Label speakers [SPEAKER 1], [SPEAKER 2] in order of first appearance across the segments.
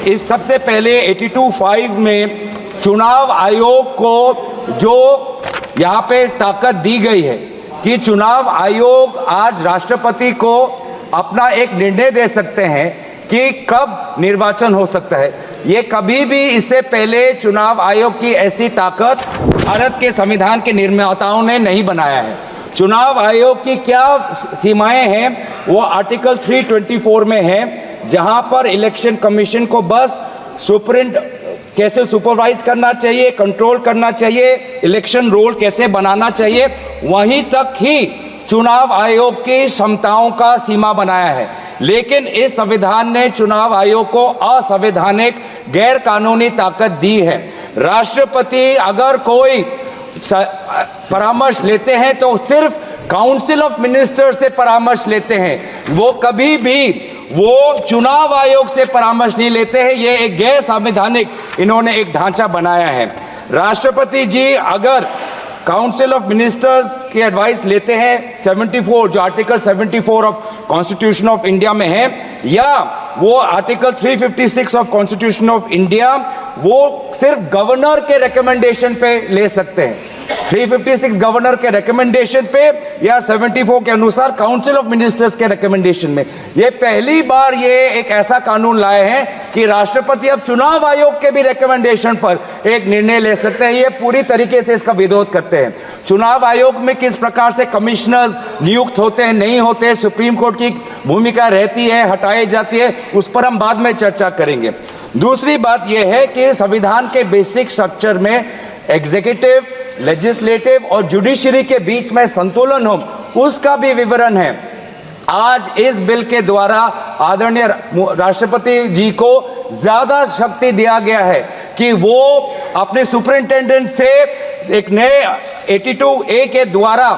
[SPEAKER 1] इस सबसे पहले 82(5) में चुनाव आयोग को जो यहाँ पे ताकत दी गई है कि चुनाव आयोग आज राष्ट्रपति को अपना एक निर्णय दे सकते हैं कि कब निर्वाचन हो सकता है। ये कभी भी इससे पहले चुनाव आयोग की ऐसी ताकत भारत के संविधान के निर्माताओं ने नहीं बनाया है। चुनाव आयोग की क्या सीमाएं हैं वो आर्टिकल 324 में है, जहां पर इलेक्शन कमीशन को बस कैसे सुपरवाइज करना चाहिए, कंट्रोल करना चाहिए, इलेक्शन रोल कैसे बनाना चाहिए, वहीं तक ही चुनाव आयोग की क्षमताओं का सीमा बनाया है। लेकिन इस संविधान ने चुनाव आयोग को असंवैधानिक गैर कानूनी ताकत दी है। राष्ट्रपति अगर कोई परामर्श लेते हैं तो सिर्फ काउंसिल ऑफ मिनिस्टर से परामर्श लेते हैं, वो कभी भी वो चुनाव आयोग से परामर्श नहीं लेते हैं। ये एक गैर संवैधानिक इन्होंने एक ढांचा बनाया है। राष्ट्रपति जी अगर काउंसिल ऑफ मिनिस्टर्स की एडवाइस लेते हैं 74 जो article 74 of constitution of India में है, या वो article 356 of constitution of India, वो सिर्फ गवर्नर के रिकमेंडेशन पे ले सकते हैं। 356 गवर्नर के रिकमेंडेशन पे या 74 के अनुसार काउंसिल ऑफ मिनिस्टर्स के रिकमेंडेशन में। ये पहली बार ये एक ऐसा कानून लाए हैं कि राष्ट्रपति अब चुनाव आयोग के भी रिकमेंडेशन पर एक निर्णय ले सकते हैं। ये पूरी तरीके से इसका विरोध करते हैं। चुनाव आयोग में किस प्रकार से कमिश्नर्स नियुक्त होते हैं, नहीं होते, सुप्रीम कोर्ट की भूमिका रहती है, हटाई जाती है, उस पर हम बाद में चर्चा करेंगे। दूसरी बात यह है कि संविधान के बेसिक स्ट्रक्चर में एग्जीक्यूटिव, लेजिस्लेटिव और जुडिशरी के बीच में संतुलन हो, उसका भी विवरण है। आज इस बिल के द्वारा आदरणीय राष्ट्रपति जी को ज्यादा शक्ति दिया गया है कि वो अपने सुपरिंटेंडेंट से एक नए 82A के द्वारा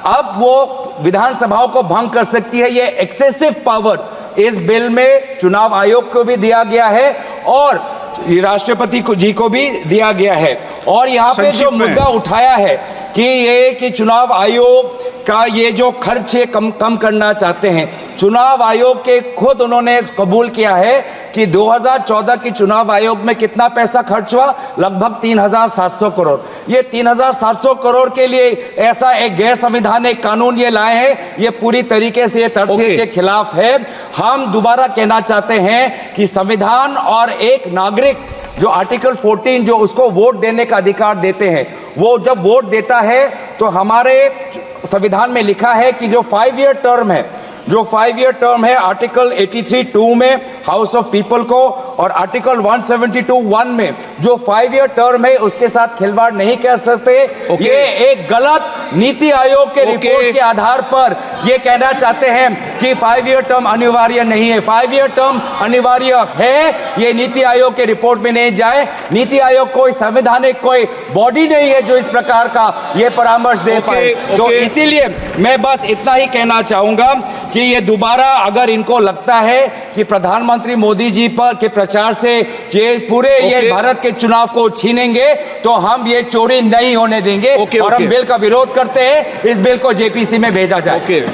[SPEAKER 1] अब वो विधानसभाओं को भंग कर सकती है। ये एक्सेसिव पावर इस बिल में चुनाव आयोग को भी दिया गया है और राष्ट्रपति जी को भी दिया गया है। और यहाँ पे जो मुद्दा उठाया है कि चुनाव आयोग का ये जो खर्च है कम करना चाहते हैं, चुनाव आयोग के खुद उन्होंने कबूल किया है कि 2014 की चुनाव आयोग में कितना पैसा खर्च हुआ, लगभग 3700 करोड़। ये 3700 करोड़ के लिए ऐसा एक गैर संवैधानिक कानून ये लाए हैं, ये पूरी तरीके से तथ्य के खिलाफ है। हम दोबारा कहना चाहते हैं कि संविधान और एक नागरिक जो आर्टिकल 14 जो उसको वोट देने का अधिकार देते हैं, वो जब वोट देता है तो हमारे संविधान में लिखा है कि जो 5 ईयर टर्म है, जो 5 ईयर टर्म है आर्टिकल 83(2) में हाउस ऑफ पीपल को और आर्टिकल 172(1) में जो 5 ईयर टर्म है उसके साथ खिलवाड़ नहीं कर सकते। ये एक गलत नीति आयोग के रिपोर्ट के आधार पर ये कहना चाहते हैं कि 5 ईयर टर्म अनिवार्य नहीं है। 5 ईयर टर्म अनिवार्य है, ये नीति आयोग के रिपोर्ट में नहीं जाए। नीति आयोग कोई संवैधानिक कोई बॉडी नहीं है जो इस प्रकार का ये परामर्श दे पाए। तो इसीलिए मैं बस इतना ही कहना चाहूंगा कि ये दोबारा अगर इनको लगता है कि प्रधानमंत्री मोदी जी पर के प्रचार से ये पूरे ये भारत के चुनाव को छीनेंगे, तो हम ये चोरी नहीं होने देंगे और हम बिल का विरोध करते हैं। इस बिल को जेपीसी में भेजा जाए।